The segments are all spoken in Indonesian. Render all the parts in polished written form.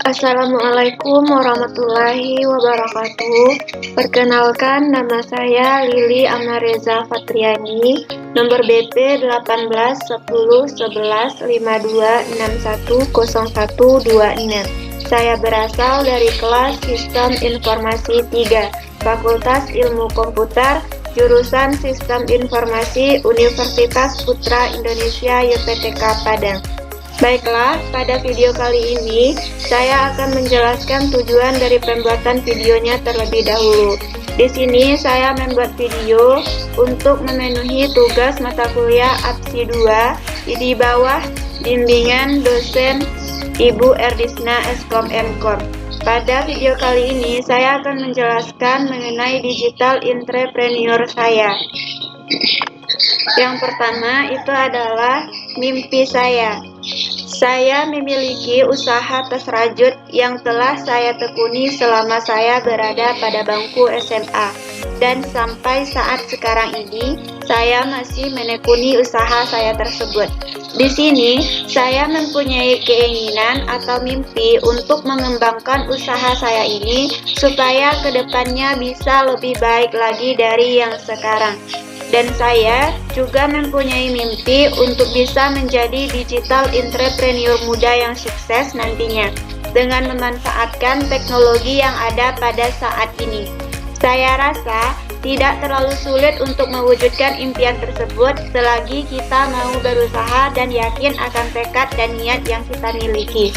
Assalamualaikum warahmatullahi wabarakatuh. Perkenalkan, nama saya Lili Amareza Fatriani, nomor BP 18 10 11 52 61 0126. Saya berasal dari kelas Sistem Informasi 3, Fakultas Ilmu Komputer, jurusan Sistem Informasi Universitas Putra Indonesia YPTK Padang. Baiklah, pada video kali ini saya akan menjelaskan tujuan dari pembuatan videonya terlebih dahulu. Di sini saya membuat video untuk memenuhi tugas mata kuliah APSI 2 di bawah bimbingan dosen Ibu Erdisna Eskom Mkom. Pada video kali ini saya akan menjelaskan mengenai digital entrepreneur saya. Yang pertama itu adalah mimpi saya. Saya memiliki usaha tas rajut yang telah saya tekuni selama saya berada pada bangku SMA. Dan sampai saat sekarang ini, saya masih menekuni usaha saya tersebut. Di sini, saya mempunyai keinginan atau mimpi untuk mengembangkan usaha saya ini supaya kedepannya bisa lebih baik lagi dari yang sekarang. Dan saya juga mempunyai mimpi untuk bisa menjadi digital entrepreneur muda yang sukses nantinya dengan memanfaatkan teknologi yang ada pada saat ini. Saya rasa tidak terlalu sulit untuk mewujudkan impian tersebut selagi kita mau berusaha dan yakin akan tekad dan niat yang kita miliki.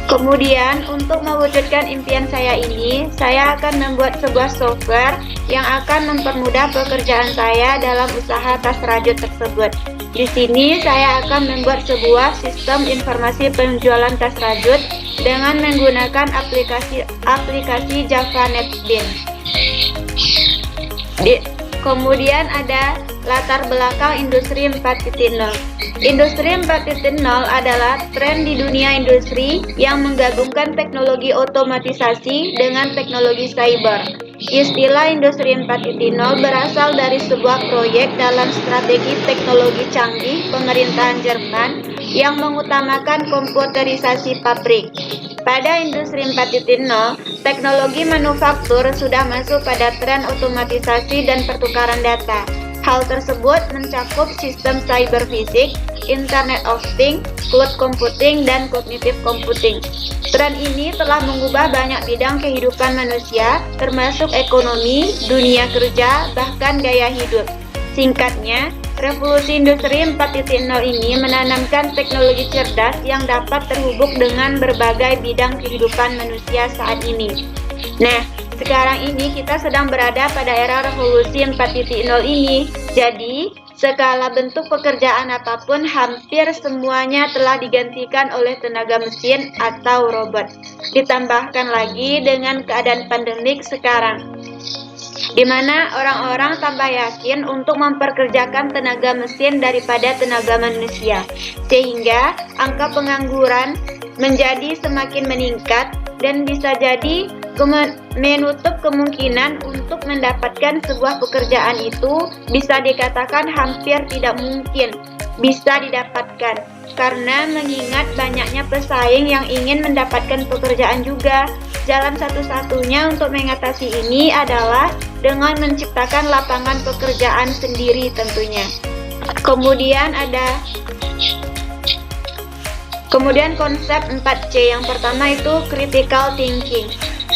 Kemudian, untuk mewujudkan impian saya ini, saya akan membuat sebuah software yang akan mempermudah pekerjaan saya dalam usaha tas rajut tersebut. Di sini, saya akan membuat sebuah sistem informasi penjualan tas rajut dengan menggunakan aplikasi Java NetBeans. Kemudian ada latar belakang industri 4.0. Industri 4.0 adalah tren di dunia industri yang menggabungkan teknologi otomatisasi dengan teknologi cyber. Istilah industri 4.0 berasal dari sebuah proyek dalam strategi teknologi canggih pemerintahan Jerman yang mengutamakan komputerisasi pabrik. Pada industri 4.0, teknologi manufaktur sudah masuk pada tren otomatisasi dan pertukaran data. Hal tersebut mencakup sistem cyber fisik, Internet of Things, cloud computing, dan cognitive computing. Tren ini telah mengubah banyak bidang kehidupan manusia, termasuk ekonomi, dunia kerja, bahkan gaya hidup. Singkatnya, revolusi industri 4.0 ini menanamkan teknologi cerdas yang dapat terhubung dengan berbagai bidang kehidupan manusia saat ini. Nah, sekarang ini kita sedang berada pada era revolusi 4.0 ini. Jadi, segala bentuk pekerjaan apapun hampir semuanya telah digantikan oleh tenaga mesin atau robot. Ditambahkan lagi dengan keadaan pandemik sekarang, di mana orang-orang tambah yakin untuk memperkerjakan tenaga mesin daripada tenaga manusia, sehingga angka pengangguran menjadi semakin meningkat dan bisa jadi menutup kemungkinan untuk mendapatkan sebuah pekerjaan itu bisa dikatakan hampir tidak mungkin bisa didapatkan, karena mengingat banyaknya pesaing yang ingin mendapatkan pekerjaan juga. Jalan satu-satunya untuk mengatasi ini adalah dengan menciptakan lapangan pekerjaan sendiri tentunya. Kemudian konsep 4C. Yang pertama itu critical thinking,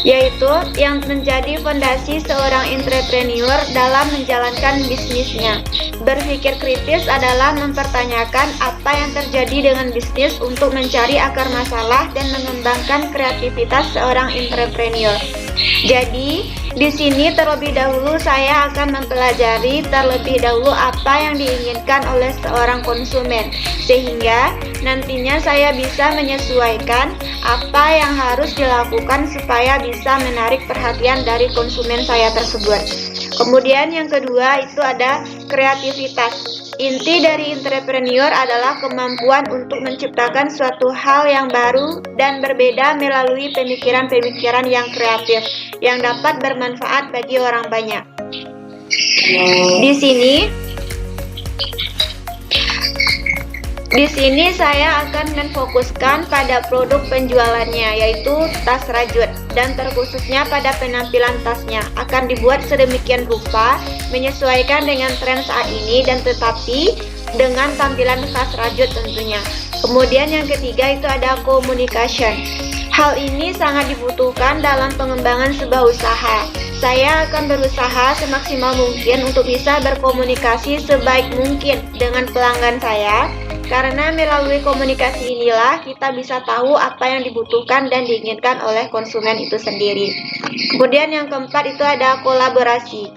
yaitu yang menjadi fondasi seorang entrepreneur dalam menjalankan bisnisnya. Berpikir kritis adalah mempertanyakan apa yang terjadi dengan bisnis untuk mencari akar masalah dan mengembangkan kreativitas seorang entrepreneur. Jadi, di sini terlebih dahulu saya akan mempelajari terlebih dahulu apa yang diinginkan oleh seorang konsumen, sehingga nantinya saya bisa menyesuaikan apa yang harus dilakukan supaya bisa menarik perhatian dari konsumen saya tersebut. Kemudian yang kedua itu ada kreativitas. Inti dari entrepreneur adalah kemampuan untuk menciptakan suatu hal yang baru dan berbeda melalui pemikiran-pemikiran yang kreatif yang dapat bermanfaat bagi orang banyak. Di sini Di sini saya akan memfokuskan pada produk penjualannya, yaitu tas rajut, dan terkhususnya pada penampilan tasnya. Akan dibuat sedemikian rupa, menyesuaikan dengan tren saat ini, dan tetapi dengan tampilan khas rajut tentunya. Kemudian yang ketiga itu ada communication. Hal ini sangat dibutuhkan dalam pengembangan sebuah usaha. Saya akan berusaha semaksimal mungkin untuk bisa berkomunikasi sebaik mungkin dengan pelanggan saya, karena melalui komunikasi inilah kita bisa tahu apa yang dibutuhkan dan diinginkan oleh konsumen itu sendiri. Kemudian yang keempat itu ada kolaborasi.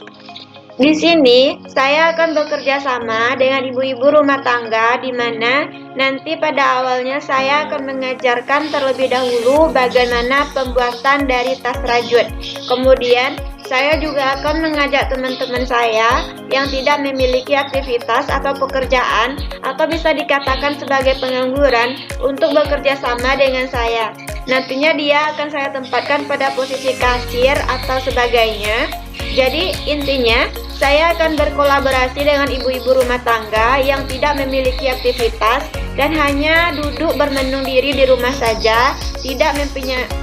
Di sini saya akan bekerja sama dengan ibu-ibu rumah tangga, di mana nanti pada awalnya saya akan mengajarkan terlebih dahulu bagaimana pembuatan dari tas rajut. Kemudian saya juga akan mengajak teman-teman saya yang tidak memiliki aktivitas atau pekerjaan atau bisa dikatakan sebagai pengangguran untuk bekerja sama dengan saya. Nantinya dia akan saya tempatkan pada posisi kasir atau sebagainya. Jadi intinya saya akan berkolaborasi dengan ibu-ibu rumah tangga yang tidak memiliki aktivitas dan hanya duduk bermenung diri di rumah saja, tidak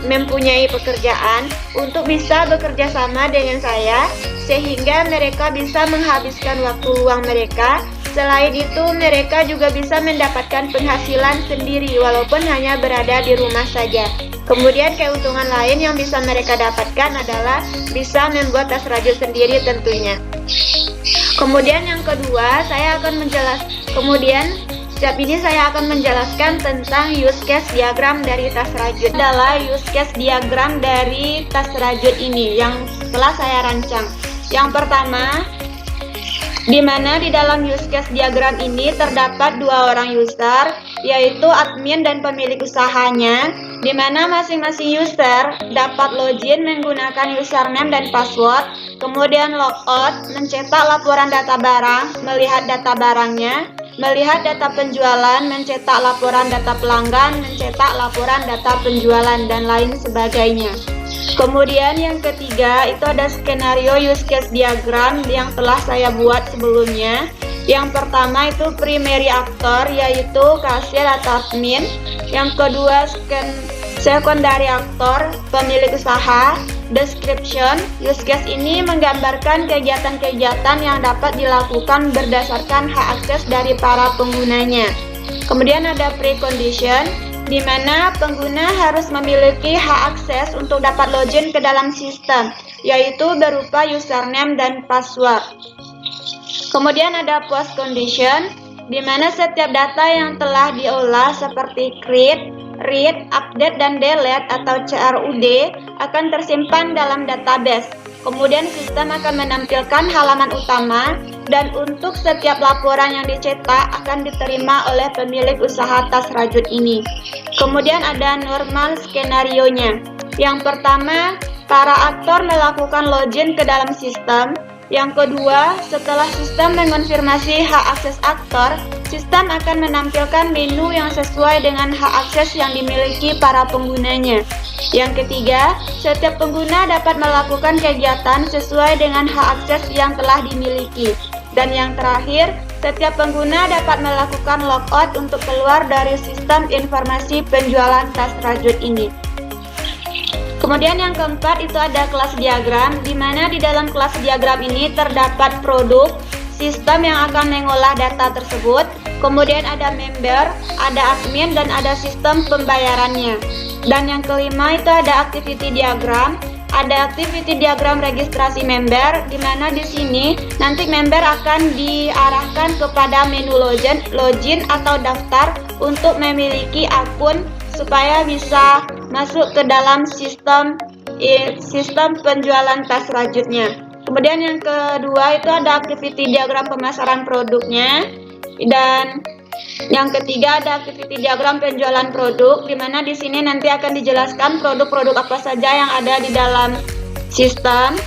mempunyai pekerjaan, untuk bisa bekerja sama dengan saya sehingga mereka bisa menghabiskan waktu luang mereka. Selain itu, mereka juga bisa mendapatkan penghasilan sendiri walaupun hanya berada di rumah saja. Kemudian keuntungan lain yang bisa mereka dapatkan adalah bisa membuat tas rajut sendiri tentunya. Kemudian yang kedua, Setiap ini saya akan menjelaskan tentang use case diagram dari tas rajut. Adalah use case diagram dari tas rajut ini yang telah saya rancang. Yang pertama, di mana di dalam use case diagram ini terdapat dua orang user, yaitu admin dan pemilik usahanya, di mana masing-masing user dapat login menggunakan username dan password, kemudian logout, mencetak laporan data barang, melihat data barangnya, melihat data penjualan, mencetak laporan data pelanggan, mencetak laporan data penjualan, dan lain sebagainya. Kemudian yang ketiga itu ada skenario use case diagram yang telah saya buat sebelumnya. Yang pertama itu primary actor, yaitu kasir atau admin. Yang kedua secondary actor, pemilik usaha. Description, use case ini menggambarkan kegiatan-kegiatan yang dapat dilakukan berdasarkan hak akses dari para penggunanya. Kemudian ada precondition, di mana pengguna harus memiliki hak akses untuk dapat login ke dalam sistem, yaitu berupa username dan password. Kemudian ada post condition, di mana setiap data yang telah diolah seperti create, read, update, dan delete atau CRUD akan tersimpan dalam database. Kemudian sistem akan menampilkan halaman utama, dan untuk setiap laporan yang dicetak akan diterima oleh pemilik usaha tas rajut ini. Kemudian ada normal skenario-nya. Yang pertama, para aktor melakukan login ke dalam sistem. Yang kedua, setelah sistem mengonfirmasi hak akses aktor, sistem akan menampilkan menu yang sesuai dengan hak akses yang dimiliki para penggunanya. Yang ketiga, setiap pengguna dapat melakukan kegiatan sesuai dengan hak akses yang telah dimiliki. Dan yang terakhir, setiap pengguna dapat melakukan logout untuk keluar dari sistem informasi penjualan tas rajut ini. Kemudian yang keempat itu ada kelas diagram, di mana di dalam kelas diagram ini terdapat produk, sistem yang akan mengolah data tersebut, kemudian ada member, ada admin, dan ada sistem pembayarannya. Dan yang kelima itu ada activity diagram. Ada activity diagram registrasi member, di mana di sini nanti member akan diarahkan kepada menu login atau daftar untuk memiliki akun supaya bisa masuk ke dalam sistem penjualan tas rajutnya. Kemudian yang kedua itu ada activity diagram pemasaran produknya, dan yang ketiga ada activity diagram penjualan produk, di mana di sini nanti akan dijelaskan produk-produk apa saja yang ada di dalam sistem.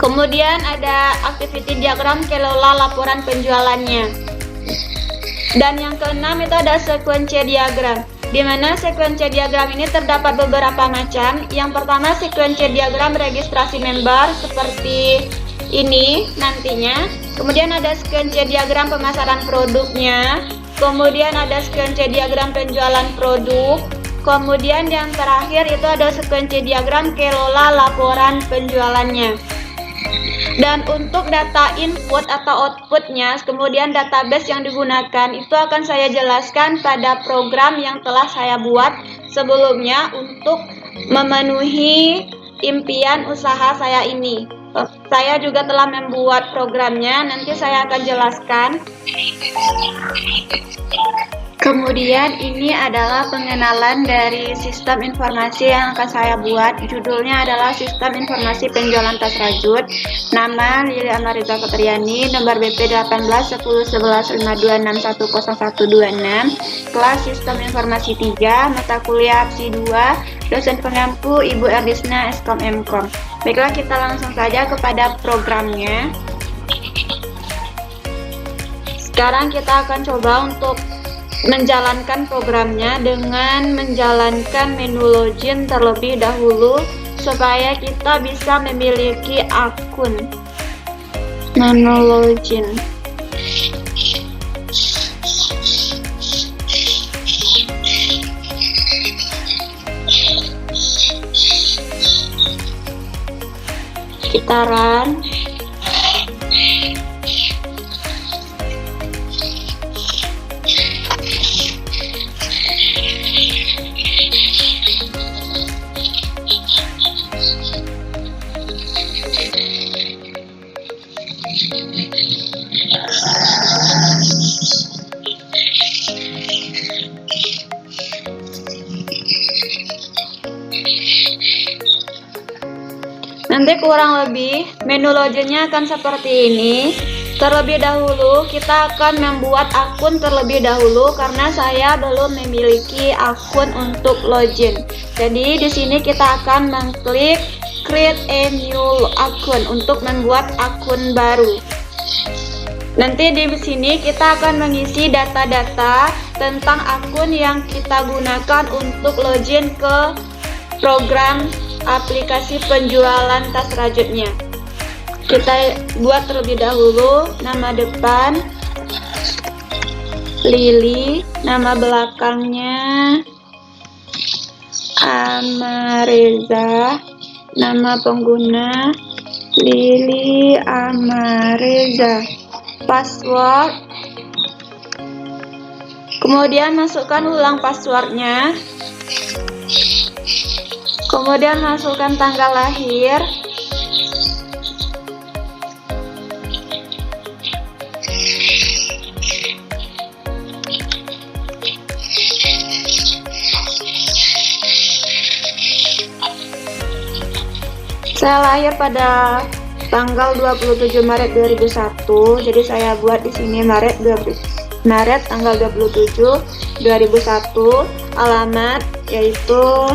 Kemudian ada activity diagram kelola laporan penjualannya. Dan yang keenam itu ada sequence diagram, di mana sequence diagram ini terdapat beberapa macam. Yang pertama sequence diagram registrasi member seperti ini nantinya. Kemudian ada sequence diagram pemasaran produknya. kemudian ada sequence diagram penjualan produk, kemudian yang terakhir itu ada sequence diagram kelola laporan penjualannya. Dan untuk data input atau outputnya, kemudian database yang digunakan itu akan saya jelaskan pada program yang telah saya buat sebelumnya untuk memenuhi impian usaha saya ini. Saya juga telah membuat programnya, nanti saya akan jelaskan. Kemudian ini adalah pengenalan dari sistem informasi yang akan saya buat. Judulnya adalah Sistem Informasi Penjualan Tas Rajut. Nama Lili Amareza Fatriani, nomor BP 18 10 11 52 610126. Kelas Sistem Informasi 3, mata kuliah Opsi 2, dosen pengampu Ibu Erdisna Eskom Mkom. Baiklah, kita langsung saja kepada programnya. Sekarang kita akan coba untuk menjalankan programnya dengan menjalankan menu login terlebih dahulu supaya kita bisa memiliki akun. Menu login. Kita run. Nanti kurang lebih menu loginnya akan seperti ini. Terlebih dahulu kita akan membuat akun terlebih dahulu karena saya belum memiliki akun untuk login. Jadi di sini kita akan mengklik create a new account untuk membuat akun baru. Nanti di sini kita akan mengisi data-data tentang akun yang kita gunakan untuk login ke program aplikasi penjualan tas rajutnya. Kita buat terlebih dahulu nama depan Lili, nama belakangnya Amareza, nama pengguna Lili Amareza, password, kemudian masukkan ulang passwordnya. Kemudian masukkan tanggal lahir, saya lahir pada tanggal 27 Maret 2001, jadi saya buat di sini Maret tanggal 27 2001, alamat yaitu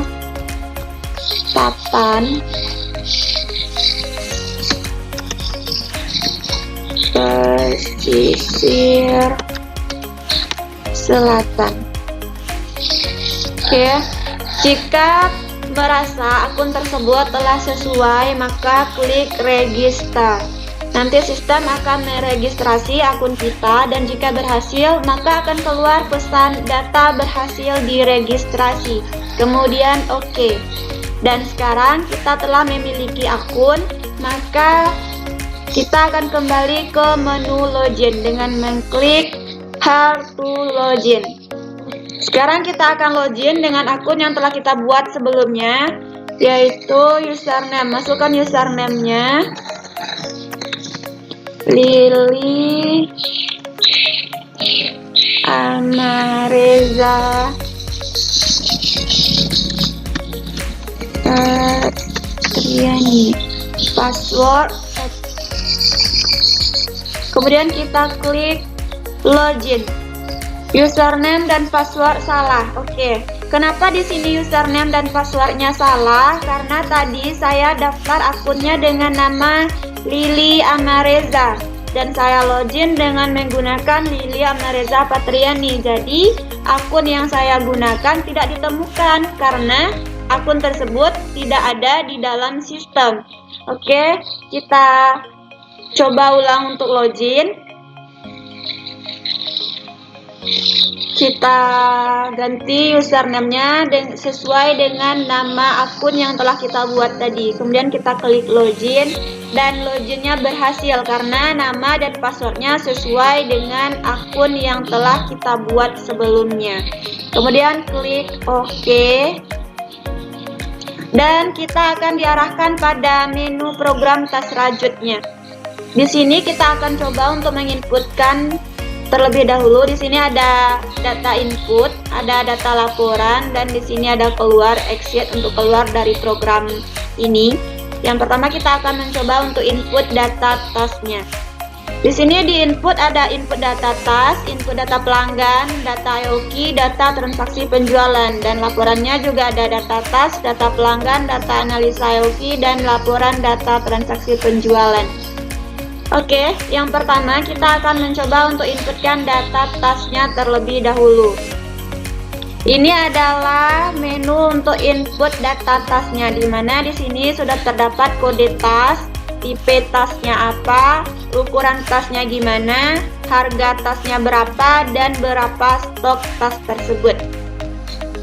Papan Pesisir Selatan. Oke, jika merasa akun tersebut telah sesuai, maka klik register. Nanti sistem akan meregistrasi akun kita dan jika berhasil, maka akan keluar pesan data berhasil diregistrasi. Kemudian oke. Dan sekarang kita telah memiliki akun, maka kita akan kembali ke menu login dengan mengklik How to Login. Sekarang kita akan login dengan akun yang telah kita buat sebelumnya, yaitu username. Masukkan username-nya Lili Amareza Fatriani, password, kemudian kita klik login. Username dan password salah. Oke. Kenapa di sini username dan passwordnya salah? Karena tadi saya daftar akunnya dengan nama Lili Amareza dan saya login dengan menggunakan Lili Amareza Fatriani. Jadi akun yang saya gunakan tidak ditemukan karena akun tersebut tidak ada di dalam sistem. Oke, kita coba ulang untuk login. Kita ganti username-nya sesuai dengan nama akun yang telah kita buat tadi. Kemudian kita klik login, dan loginnya berhasil karena nama dan passwordnya sesuai dengan akun yang telah kita buat sebelumnya. Kemudian klik OK, dan kita akan diarahkan pada menu program tas rajutnya. Di sini kita akan coba untuk menginputkan terlebih dahulu. Di sini ada data input, ada data laporan, dan di sini ada keluar exit untuk keluar dari program ini. Yang pertama kita akan mencoba untuk input data tasnya. Di sini di input ada input data tas, input data pelanggan, data IOQ, data transaksi penjualan, dan laporannya juga ada data tas, data pelanggan, data analisa IOQ, dan laporan data transaksi penjualan. Oke, yang pertama kita akan mencoba untuk inputkan data tasnya terlebih dahulu. Ini adalah menu untuk input data tasnya, di mana di sini sudah terdapat kode tas, tipe tasnya apa, ukuran tasnya gimana, harga tasnya berapa, dan berapa stok tas tersebut.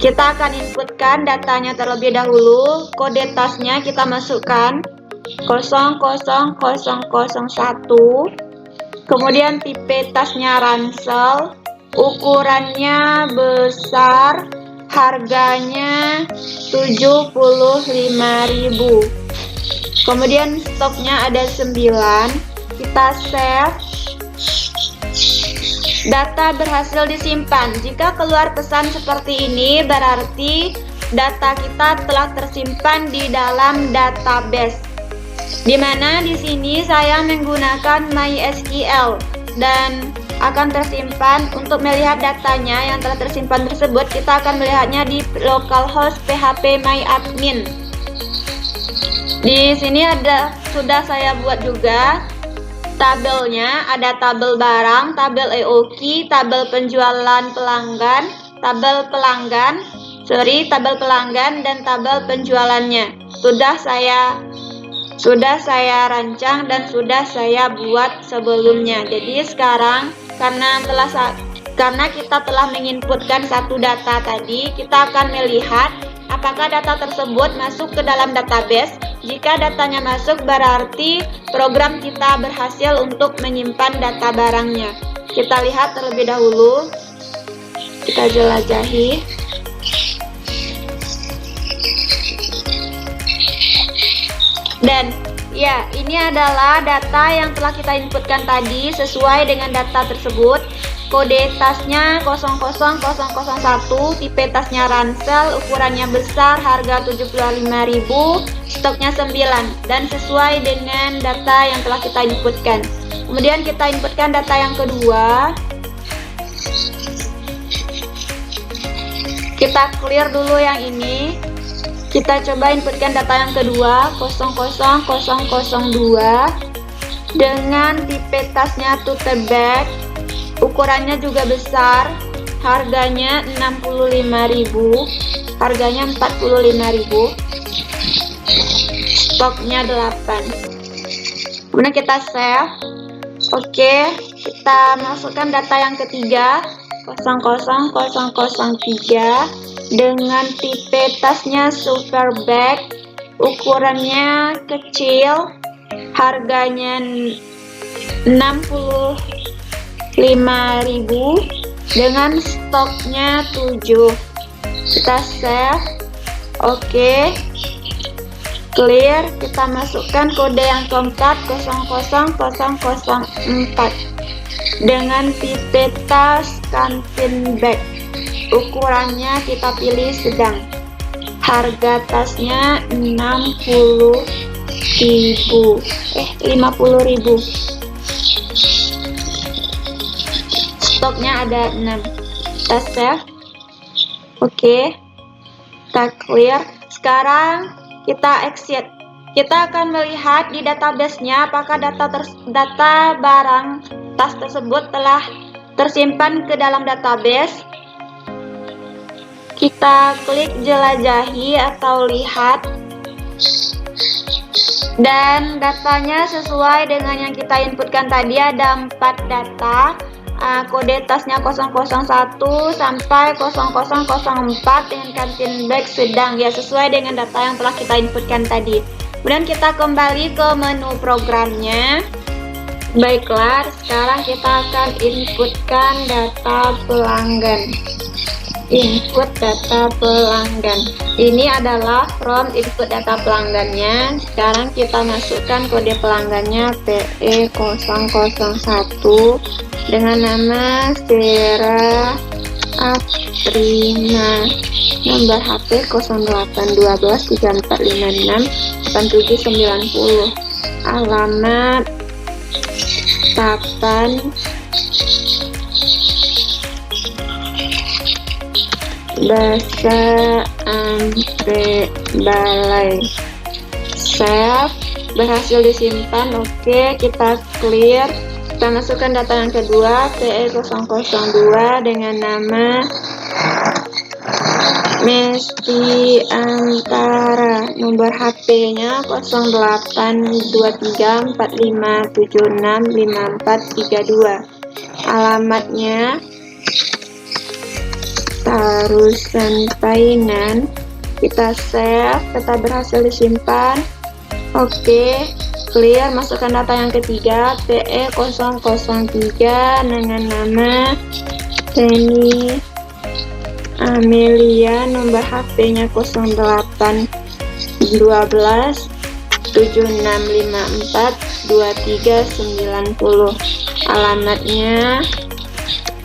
Kita akan inputkan datanya terlebih dahulu. Kode tasnya kita masukkan 00001, kemudian tipe tasnya ransel, ukurannya besar, harganya 75.000. Kemudian stoknya ada 9. Kita save. Data berhasil disimpan. Jika keluar pesan seperti ini, berarti data kita telah tersimpan di dalam database. Di mana di sini saya menggunakan MySQL dan akan tersimpan. Untuk melihat datanya yang telah tersimpan tersebut, kita akan melihatnya di localhost phpMyAdmin. Di sini sudah saya buat juga tabelnya, ada tabel barang, tabel EOQ, tabel penjualan pelanggan, tabel pelanggan, dan tabel penjualannya. Sudah saya rancang dan sudah saya buat sebelumnya. Jadi sekarang karena kita telah menginputkan satu data tadi, kita akan melihat apakah data tersebut masuk ke dalam database. Jika datanya masuk, berarti program kita berhasil untuk menyimpan data barangnya. Kita lihat terlebih dahulu. Kita jelajahi. Dan ya, ini adalah data yang telah kita inputkan tadi sesuai dengan data tersebut. Kode tasnya 00001, tipe tasnya ransel, ukurannya besar, harga 75.000, stoknya 9, dan sesuai dengan data yang telah kita inputkan. Kemudian kita inputkan data yang kedua. Kita clear dulu yang ini. Kita coba inputkan data yang kedua, 00002, dengan tipe tasnya tote bag, ukurannya juga besar, harganya 65.000, harganya 45.000, stoknya 8. Kemudian kita save. Oke, kita masukkan data yang ketiga, 00003, dengan tipe tasnya super bag, ukurannya kecil, harganya 65.000, dengan stoknya 7. Kita save. Oke, clear. Kita masukkan kode yang keempat, 00004, dengan tipe tas kantin bag, ukurannya kita pilih sedang, harga tasnya 50.000, stoknya ada 6. Kita save. Oke, kita clear. Sekarang kita exit. Kita akan melihat di database-nya apakah data barang tas tersebut telah tersimpan ke dalam database. Kita klik jelajahi atau lihat, dan datanya sesuai dengan yang kita inputkan tadi. Ada 4 data. kode tasnya 001 sampai 0004 dengan kantin bag sedang, ya sesuai dengan data yang telah kita inputkan tadi. Kemudian kita kembali ke menu programnya. Baiklah, sekarang kita akan inputkan data pelanggan. Input data pelanggan. Ini adalah from input data pelanggannya. Sekarang kita masukkan kode pelanggannya PE001 dengan nama Sera Aprina, nomor HP 081234568790, alamat Tapan Bahasa Ampe Balai. Save, berhasil disimpan. Oke, kita clear. Kita masukkan data yang kedua, PE002 dengan nama Mesti Antara, nomor HP-nya 082345765432, alamatnya Tarusan Painan. Kita save, data berhasil disimpan. Oke, clear. Masukkan data yang ketiga, PE003 dengan nama Teni Amelia, nomor HP-nya 087876542390, alamatnya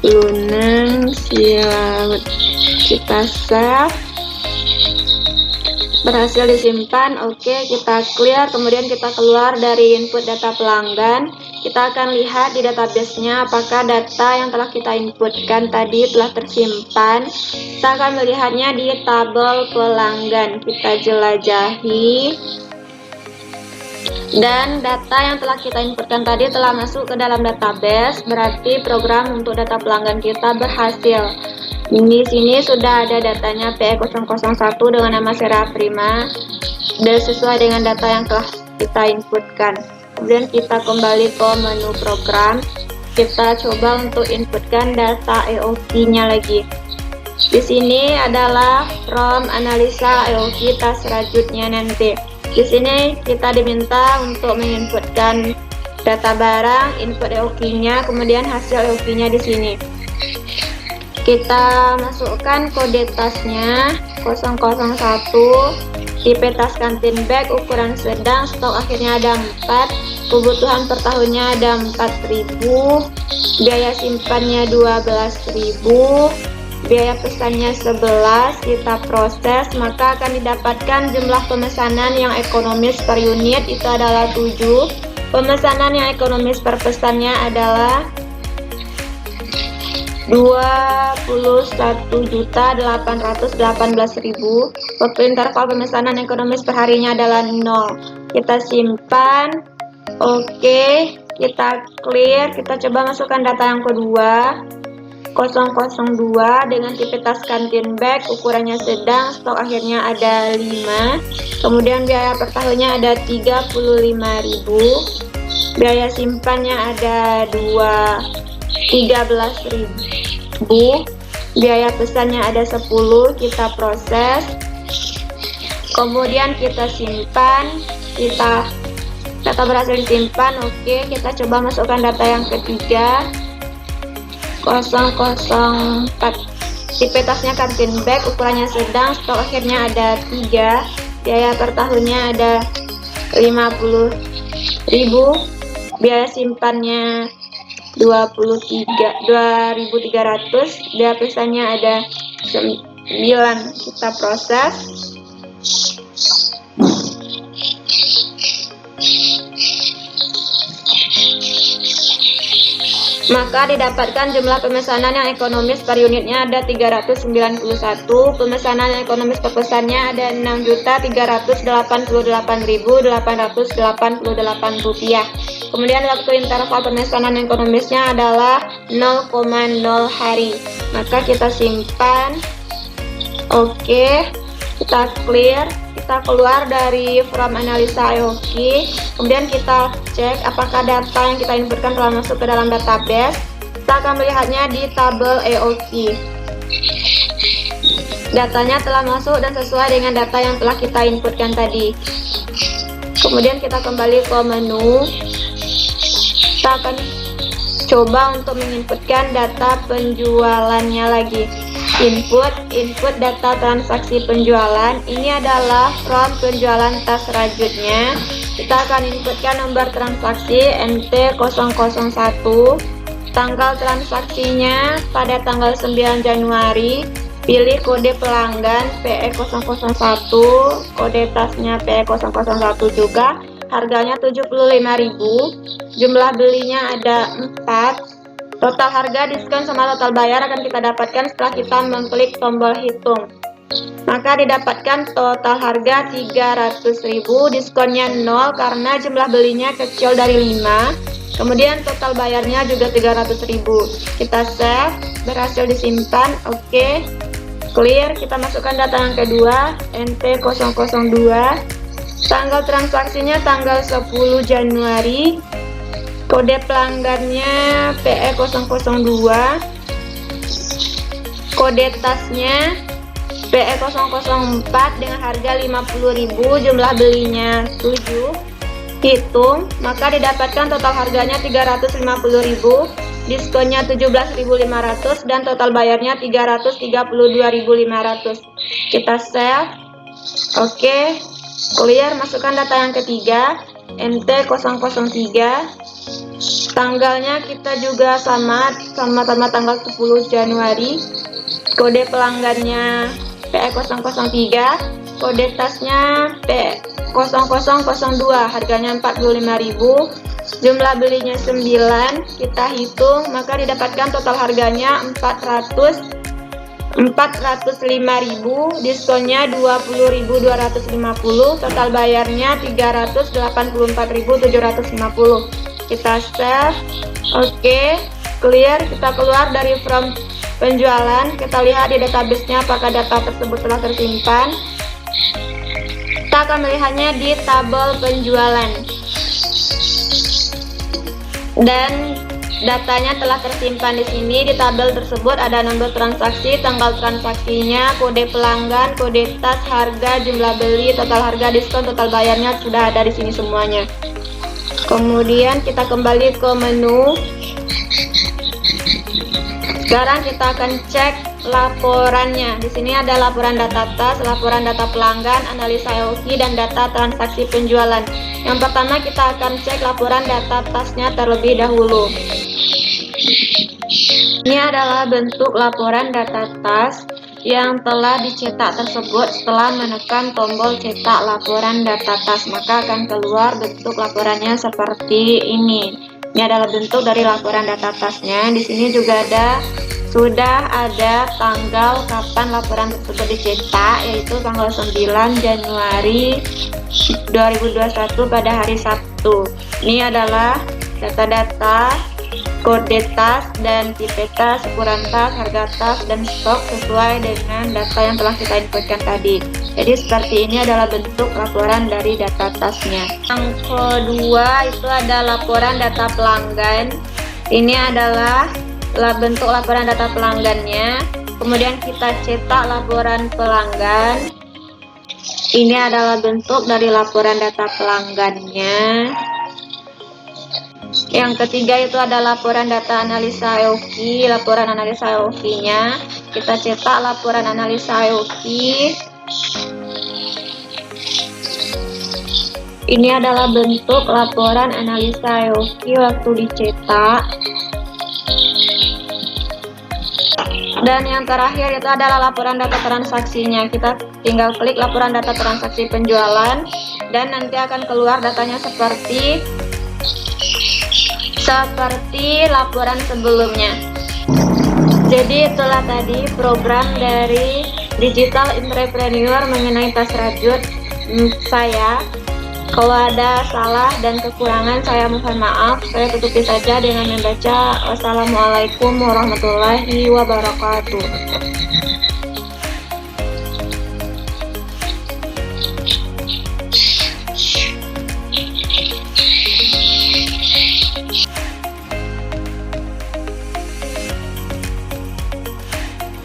Lunang Silaut. Kita save, berhasil disimpan. Oke, kita clear. Kemudian kita keluar dari input data pelanggan. Kita akan lihat di database-nya apakah data yang telah kita inputkan tadi telah tersimpan. Kita akan melihatnya di tabel pelanggan. Kita jelajahi. Dan data yang telah kita inputkan tadi telah masuk ke dalam database, berarti program untuk data pelanggan kita berhasil. Di sini sudah ada datanya PE001 dengan nama Sera Prima, dan sesuai dengan data yang telah kita inputkan. Kemudian kita kembali ke menu program. Kita coba untuk inputkan data EOQ-nya lagi. Di sini adalah from analisa EOQ tas rajutnya nanti. Di sini kita diminta untuk menginputkan data barang, input EOQ-nya, kemudian hasil EOQ-nya di sini. Kita masukkan kode tasnya 001, tipe tas kantin bag, ukuran sedang, stok akhirnya ada 4, kebutuhan per tahunnya ada 4.000, biaya simpannya 12.000, biaya pesannya 11, kita proses, maka akan didapatkan jumlah pemesanan yang ekonomis per unit itu adalah 7. Pemesanan yang ekonomis per pesannya adalah 21.818.000. Waktu interval pemesanan ekonomis per harinya adalah 0. Kita simpan. Oke, kita clear. Kita coba masukkan data yang kedua, 002 dengan tipe tas kantin bag, ukurannya sedang, stok akhirnya ada 5, kemudian biaya per tahunnya ada 35.000, biaya simpannya ada 13.000, biaya pesannya ada 10, kita proses, kemudian kita simpan, data berhasil disimpan. Oke, kita coba masukkan data yang ketiga, 004, tipe tasnya kantin bag, ukurannya sedang, stok akhirnya ada 3, biaya per tahunnya ada 50.000, biaya simpannya 2.300, biaya pesannya ada 9, kita proses. Maka didapatkan jumlah pemesanan yang ekonomis per unitnya ada 391, pemesanan yang ekonomis per pesannya ada 6.388.888 rupiah. Kemudian waktu interval pemesanan ekonomisnya adalah 0,0 hari. Maka kita simpan. Oke, kita clear. Kita keluar dari from analisa EOQ, kemudian kita cek apakah data yang kita inputkan telah masuk ke dalam database. Kita akan melihatnya di tabel EOQ. Datanya telah masuk dan sesuai dengan data yang telah kita inputkan tadi. Kemudian kita kembali ke menu. Kita akan coba untuk menginputkan data penjualannya lagi. Input data transaksi penjualan. Ini adalah from penjualan tas rajutnya. Kita akan inputkan nomor transaksi NT001, tanggal transaksinya pada tanggal 9 Januari, pilih kode pelanggan PE001, kode tasnya PE001 juga, harganya 75.000, jumlah belinya ada 4, total harga diskon sama total bayar akan kita dapatkan setelah kita mengklik tombol hitung. Maka didapatkan total harga 300.000, diskonnya 0 karena jumlah belinya kecil dari 5. Kemudian total bayarnya juga 300.000. Kita save, berhasil disimpan. Oke. Clear, kita masukkan data yang kedua, NT002. Tanggal transaksinya tanggal 10 Januari. Kode pelanggannya PE002. Kode tasnya PE004 dengan harga 50.000, jumlah belinya 7. Hitung, maka didapatkan total harganya 350.000, diskonnya 17.500 dan total bayarnya 332.500. Kita save. Oke. Clear, masukkan data yang ketiga, NT003. Tanggalnya kita juga sama-sama tanggal 10 Januari. Kode pelanggannya PE003, kode tasnya P0002, harganya 45.000, jumlah belinya 9. Kita hitung, maka didapatkan total harganya 405.000, diskonnya 20.250, total bayarnya 384.750. Kita save. Oke. Clear, kita keluar dari from penjualan. Kita lihat di database-nya apakah data tersebut telah tersimpan. Kita akan melihatnya di tabel penjualan. Dan datanya telah tersimpan di sini. Di tabel tersebut ada nomor transaksi, tanggal transaksinya, kode pelanggan, kode tas, harga, jumlah beli, total harga, diskon, total bayarnya sudah ada di sini semuanya. Kemudian kita kembali ke menu. Sekarang kita akan cek laporannya. Di sini ada laporan data tas, laporan data pelanggan, analisa EOQ, dan data transaksi penjualan. Yang pertama kita akan cek laporan data tasnya terlebih dahulu. Ini adalah bentuk laporan data tas yang telah dicetak tersebut. Setelah menekan tombol cetak laporan data tas, maka akan keluar bentuk laporannya seperti ini. Ini adalah bentuk dari laporan data tasnya. Di sini juga sudah ada tanggal kapan laporan tersebut dicetak, yaitu tanggal 9 Januari 2021 pada hari Sabtu. Ini adalah data-data, kode tas dan tipe tas, ukuran tas, harga tas, dan stok sesuai dengan data yang telah kita inputkan tadi. Jadi seperti ini adalah bentuk laporan dari data tasnya. Yang kedua itu ada laporan data pelanggan. Ini adalah bentuk laporan data pelanggannya. Kemudian kita cetak laporan pelanggan. Ini adalah bentuk dari laporan data pelanggannya. Yang ketiga itu ada laporan data analisa EOQ, laporan analisa EOQ-nya. Kita cetak laporan analisa EOQ. Ini adalah bentuk laporan analisa EOQ waktu dicetak. Dan yang terakhir itu adalah laporan data transaksinya. Kita tinggal klik laporan data transaksi penjualan dan nanti akan keluar datanya seperti laporan sebelumnya. Jadi itulah tadi program dari Digital Entrepreneur mengenai tas rajut saya. Kalau ada salah dan kekurangan saya mohon maaf. Saya tutupi saja dengan membaca wassalamualaikum warahmatullahi wabarakatuh.